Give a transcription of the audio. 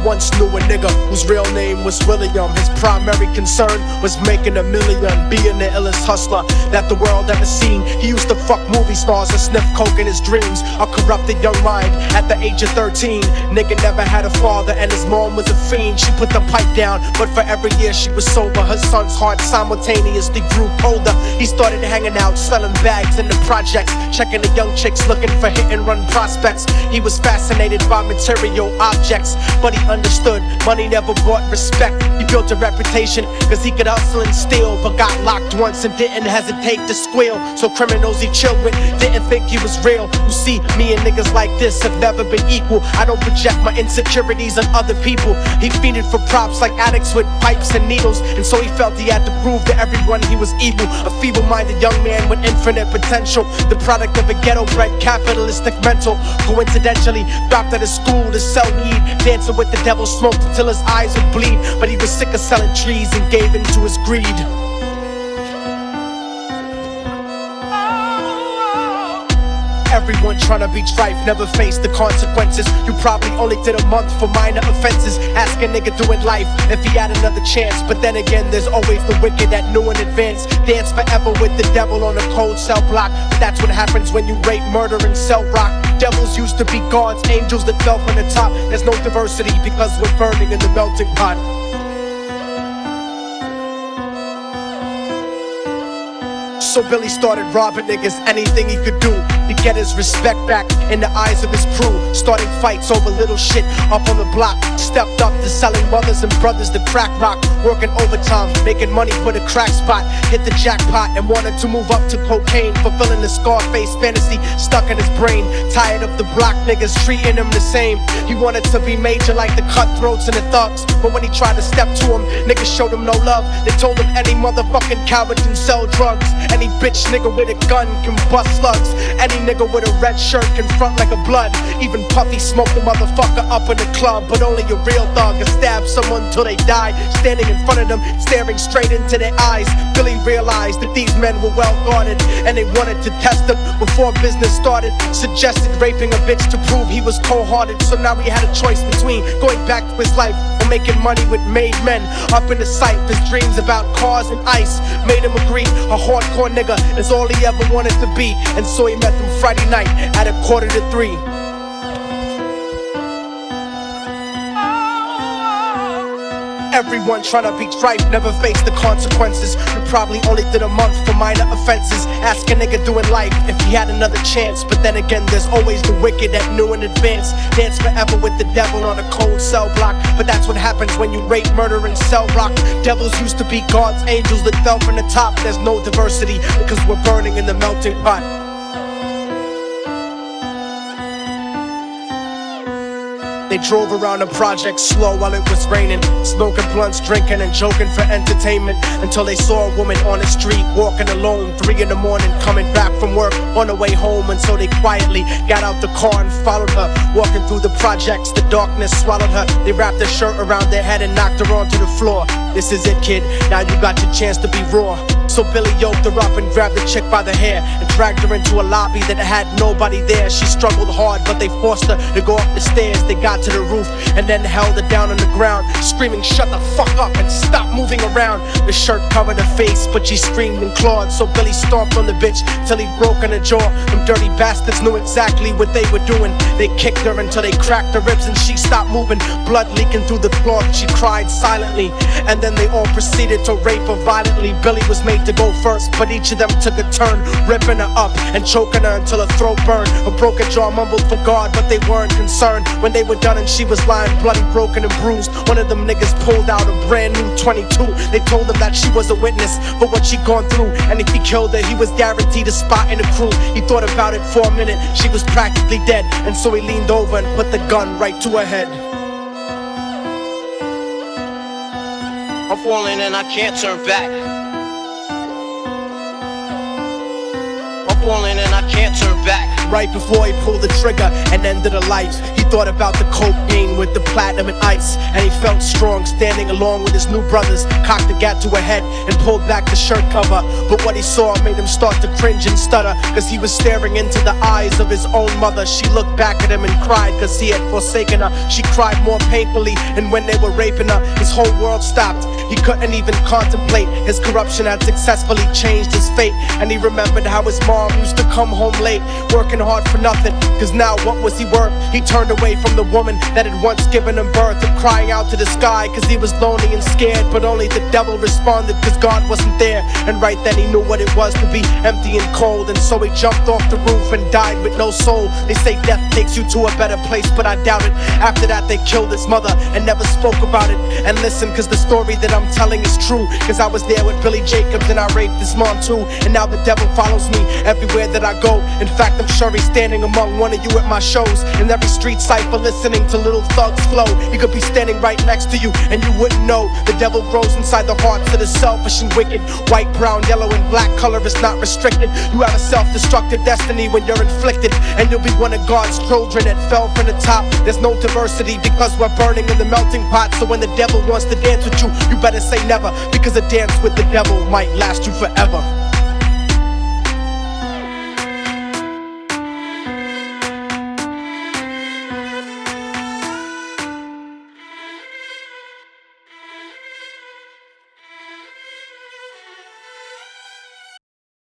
once knew a nigga whose real name was William. His primary concern was making $1 million, being the illest hustler that the world ever seen. He used to fuck movie stars and sniff coke in his dreams. A corrupted young mind at the age of 13. Nigga never had a father and his mom was a fiend. She put the pipe down, but for every year she was sober, her son's heart simultaneously grew colder. He started hanging out, selling bags in the projects, checking the young chicks looking for hit and run prospects. He was fascinated by material objects, but he understood money never brought respect. He built a reputation cause he could hustle and steal, but got locked once and didn't hesitate to squeal. So criminals he chilled with didn't think he was real. You see, me and niggas like this have never been equal. I don't project my insecurities on other people. He fiended for props like addicts with pipes and needles, and so he felt he had to prove to everyone he was evil. A feeble-minded young man with infinite potential, the product of a ghetto-bred capitalistic mental. Coincidentally, dropped out of school to sell weed, dancing with the devil, smoked until his eyes would bleed. But he was sick of selling trees and gave in to his greed. Everyone tryna be trife, never face the consequences. You probably only did a month for minor offenses. Ask a nigga doing life if he had another chance. But then again, there's always the wicked that knew in advance. Dance forever with the devil on a cold cell block. But that's what happens when you rape, murder, and sell rock. Devils used to be gods, angels that fell from the top. There's no diversity because we're burning in the melting pot. So Billy started robbing niggas, anything he could do to get his respect back in the eyes of his crew. Starting fights over little shit up on the block. Stepped up to selling mothers and brothers to crack rock. Working overtime, making money for the crack spot. Hit the jackpot and wanted to move up to cocaine, fulfilling the Scarface fantasy stuck in his brain. Tired of the block niggas treating him the same. He wanted to be major like the cutthroats and the thugs, but when he tried to step to him, niggas showed him no love. They told him any motherfucking coward can sell drugs. Any bitch nigga with a gun can bust slugs. Any nigga with a red shirt can front like a blood. Even Puffy smoked the motherfucker up in the club. But only a real thug can stab someone till they die. Standing in front of them, staring straight into their eyes, Billy realized that these men were well guarded, and they wanted to test him before business started. Suggested raping a bitch to prove he was cold-hearted. So now he had a choice between going back to his life or making money with made men. Up in the sight, his dreams about cars and ice made him agree a hardcore nigga is all he ever wanted to be. And so he met them Friday night at 2:45. Everyone tryna be tripe, never face the consequences. You probably only did a month for minor offenses. Ask a nigga doing life if he had another chance. But then again, there's always the wicked that knew in advance. Dance forever with the devil on a cold cell block. But that's what happens when you rape, murder, and sell rock. Devils used to be gods, angels that fell from the top. There's no diversity because we're burning in the melting pot. They drove around the project slow while it was raining, smoking blunts, drinking and joking for entertainment, until they saw a woman on the street walking alone, 3 in the morning, coming back from work on her way home. And so they quietly got out the car and followed her. Walking through the projects, the darkness swallowed her. They wrapped her shirt around their head and knocked her onto the floor. This is it, kid, now you got your chance to be raw. So Billy yoked her up and grabbed the chick by the hair and dragged her into a lobby that had nobody there. She struggled hard, but they forced her to go up the stairs. They got to the roof and then held her down on the ground, screaming, "Shut the fuck up and stop moving around." The shirt covered her face, but she screamed and clawed. So Billy stomped on the bitch till he broke in her jaw. Them dirty bastards knew exactly what they were doing. They kicked her until they cracked her ribs and she stopped moving, blood leaking through the cloth. She cried silently, and then they all proceeded to rape her violently. Billy was made to go first, but each of them took a turn, ripping her up and choking her until her throat burned. Her broken jaw mumbled for God, but they weren't concerned. When they were done and she was lying bloody, broken and bruised, one of them niggas pulled out a brand new 22. They told him that she was a witness for what she'd gone through, and if he killed her, he was guaranteed a spot in the crew. He thought about it for a minute, she was practically dead, and so he leaned over and put the gun right to her head. I'm falling and I can't turn back. I'm falling and I can't turn back. right before he pulled the trigger and ended a life. He thought about the cocaine with the platinum and ice, and he felt strong standing along with his new brothers. Cocked the gat to her head and pulled back the shirt cover, but what he saw made him start to cringe and stutter, cause he was staring into the eyes of his own mother. She looked back at him and cried cause he had forsaken her. She cried more painfully, and when they were raping her, his whole world stopped. He couldn't even contemplate. His corruption had successfully changed his fate, and he remembered how his mom used to come home late, working hard for nothing, cause now what was he worth? He turned away from the woman that had once given him birth, and crying out to the sky cause he was lonely and scared, but only the devil responded cause God wasn't there. And right then he knew what it was to be empty and cold, and so he jumped off the roof and died with no soul. They say death takes you to a better place, but I doubt it. After that they killed his mother and never spoke about it. And listen, cause the story that I'm telling is true, cause I was there with Billy Jacobs and I raped his mom too. And now the devil follows me everywhere that I go. In fact, I'm sure he's standing among one of you at my shows, in every street cipher listening to Little Thug's flow. He could be standing right next to you and you wouldn't know. The devil grows inside the hearts of the selfish and wicked. White, brown, yellow, and black color is not restricted. You have a self-destructive destiny when you're inflicted, and you'll be one of God's children that fell from the top. There's no diversity because we're burning in the melting pot. So when the devil wants to dance with you, you better say never, because a dance with the devil might last you forever.